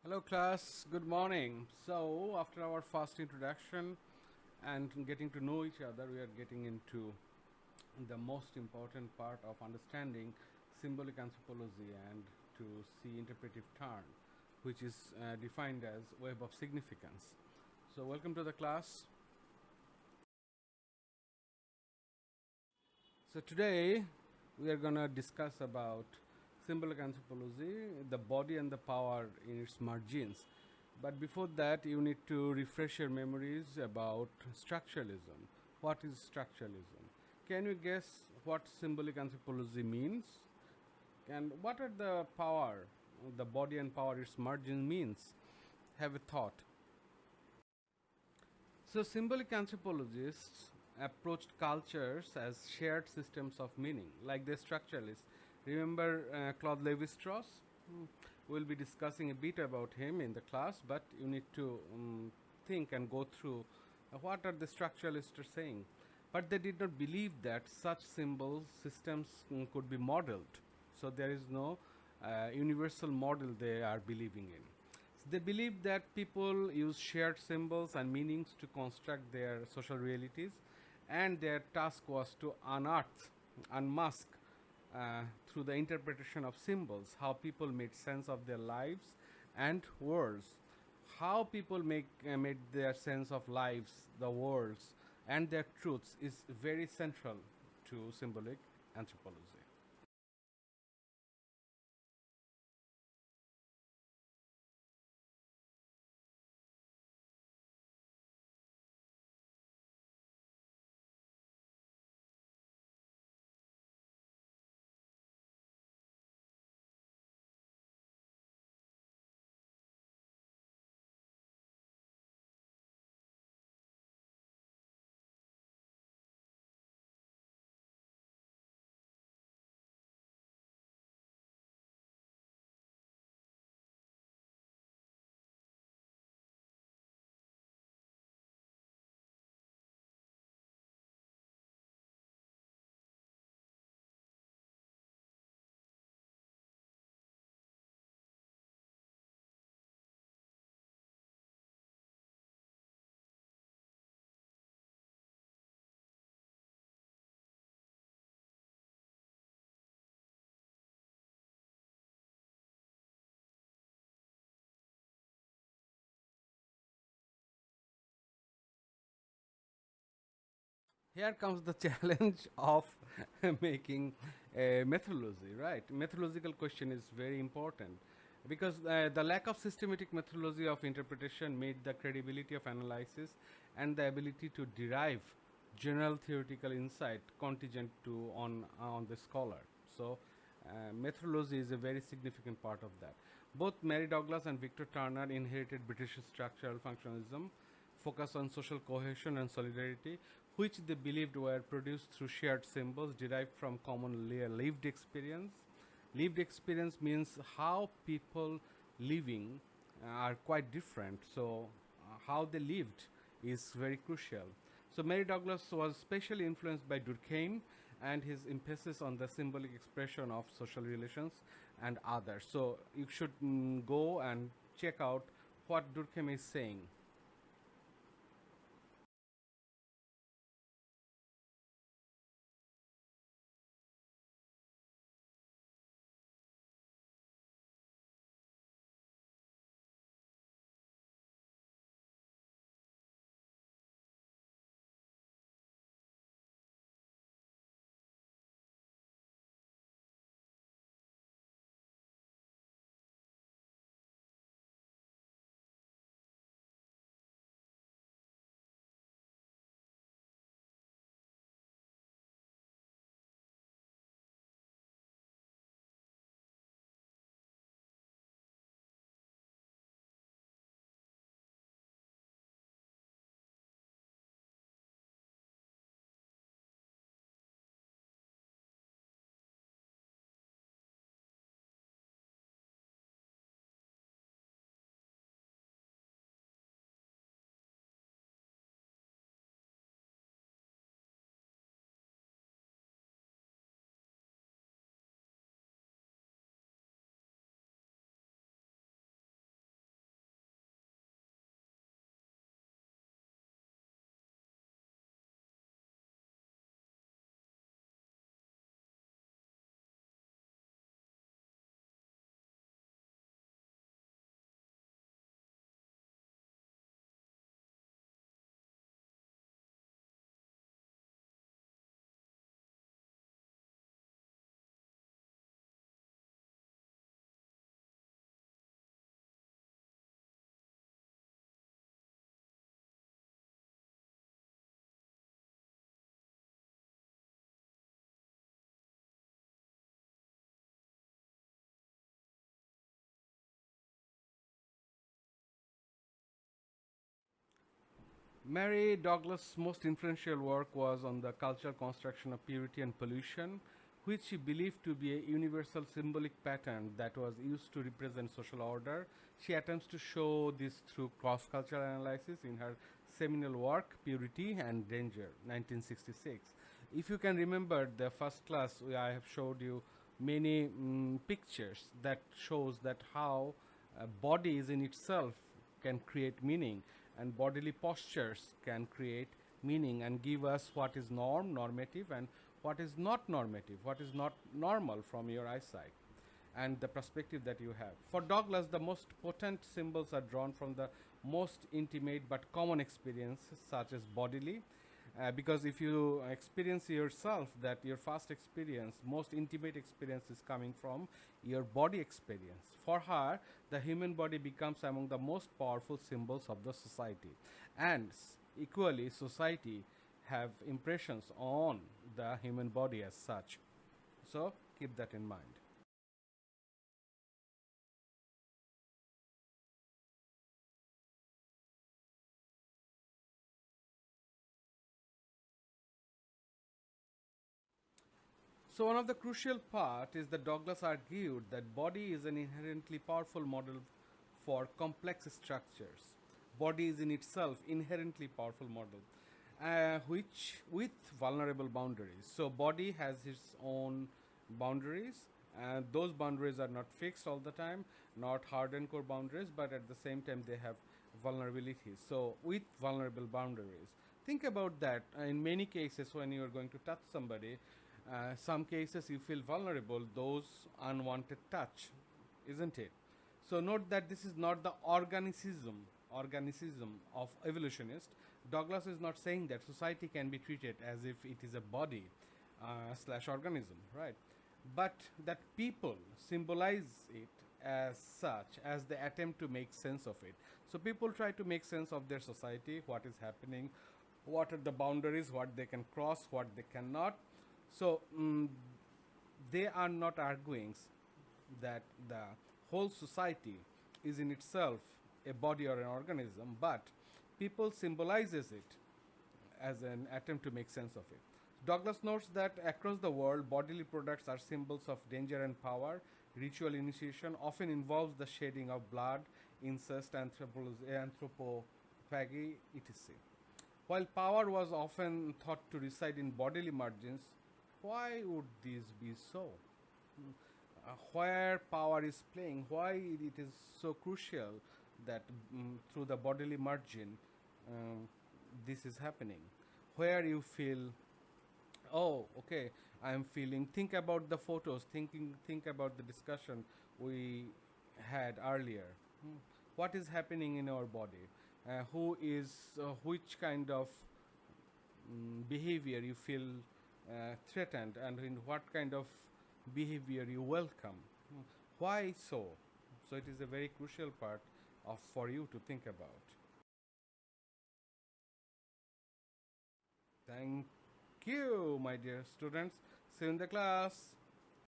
Hello class, good morning. So after our first introduction and getting to know each other, we are getting into the most important part of understanding symbolic anthropology and to see interpretive turn, which is defined as web of significance. So welcome to the class. So today we are going to discuss about symbolic anthropology, the body and the power in its margins. But before that, you need to refresh your memories about structuralism. What is structuralism? Can you guess what symbolic anthropology means? And what are the power, the body and power its margin means? Have a thought. So, symbolic anthropologists approached cultures as shared systems of meaning, like the structuralists. Remember Claude Lévi-Strauss? We'll be discussing a bit about him in the class, but you need to think and go through what are the structuralists saying. But they did not believe that such symbol systems could be modeled. So there is no universal model they are believing in. They believe that people use shared symbols and meanings to construct their social realities, and their task was to unmask through the interpretation of symbols how people made sense of their lives and worlds. How people made their sense of lives, the worlds, and their truths is very central to symbolic anthropology. Here comes the challenge of making a methodology, right? Methodological question is very important because the lack of systematic methodology of interpretation made the credibility of analysis and the ability to derive general theoretical insight contingent to on the scholar. So methodology is a very significant part of that. Both Mary Douglas and Victor Turner inherited British structural functionalism, focus on social cohesion and solidarity, which they believed were produced through shared symbols derived from common lived experience. Lived experience means how people living are quite different. So, how they lived is very crucial. So, Mary Douglas was especially influenced by Durkheim and his emphasis on the symbolic expression of social relations and others. So, you should go and check out what Durkheim is saying. Mary Douglas' most influential work was on the cultural construction of purity and pollution, which she believed to be a universal symbolic pattern that was used to represent social order. She attempts to show this through cross cultural analysis in her seminal work, Purity and Danger, 1966. If you can remember the first class, I have showed you many pictures that shows that how body is in itself can create meaning, and bodily postures can create meaning and give us what is normative, and what is not normative, what is not normal from your eyesight and the perspective that you have. For Douglas, the most potent symbols are drawn from the most intimate but common experiences, such as bodily, because if you experience yourself, that your first experience, most intimate experience, is coming from your body experience. For her, the human body becomes among the most powerful symbols of the society, and equally society have impressions on the human body as such. So keep that in mind. So one of the crucial part is that Douglas argued that body is an inherently powerful model for complex structures. Body is in itself inherently powerful model, which with vulnerable boundaries. So body has its own boundaries, and those boundaries are not fixed all the time, not hard and core boundaries, but at the same time they have vulnerabilities. So with vulnerable boundaries, think about that. In many cases, when you are going to touch somebody, some cases you feel vulnerable, those unwanted touch, isn't it? So note that this is not the organism of evolutionist. Douglas is not saying that society can be treated as if it is a body slash organism, right? But that people symbolize it as such, as they attempt to make sense of it. So people try to make sense of their society, what is happening, what are the boundaries, what they can cross, what they cannot. So they are not arguing that the whole society is in itself a body or an organism, but people symbolizes it as an attempt to make sense of it. Douglas notes that across the world, bodily products are symbols of danger and power. Ritual initiation often involves the shedding of blood, incest, anthropophagy, etc. While power was often thought to reside in bodily margins, why would this be so? Where power is playing, why it is so crucial that through the bodily margin um, this is happening? Where you feel, oh, okay, I am feeling. Think about the photos. Think about the discussion we had earlier. Hmm. What is happening in our body? Who is which kind of behavior you feel threatened, and in what kind of behavior you welcome. Why so? So it is a very crucial part of for you to think about. Thank you, my dear students. See you in the class.